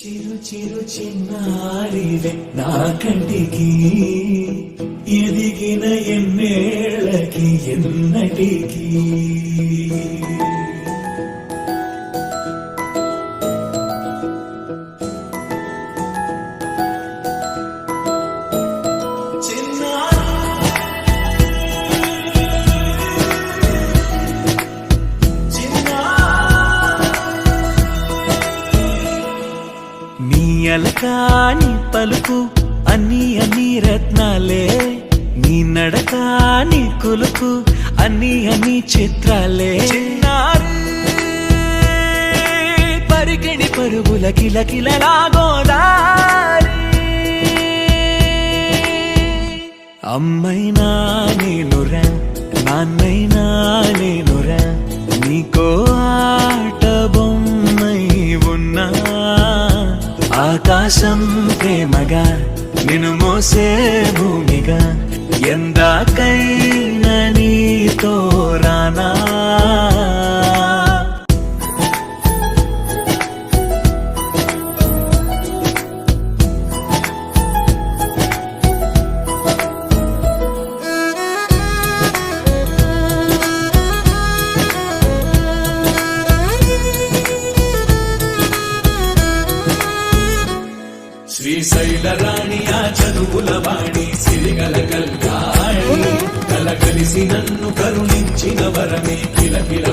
చిరు చిరు చిన్నారివే నా కంటికి ఎదిగిన ఎన్నేళ్ళకి ఎన్నటికి అలకాని పలుకు అన్ని అన్ని రత్నాలే నీ నడకాని కులుకు అన్ని అన్ని చిత్రాలే పరికిణి పరుగుల కిలకిలలాగోదారి అమ్మైనా నేనురా నాన్నైనా నేనురా నీకో ఆట బొమ్మై ఉన్నా ఆకాశం ప్రేమగా నిన్ను మోసే భూమిగా ఎందాకైనా నీతో రానా శ్రీశైల రాణి ఆ చదువుల వాణి సిరిగల కల్గాణి కలగలిసి నన్ను కరుణించిన వరమే కిలకిల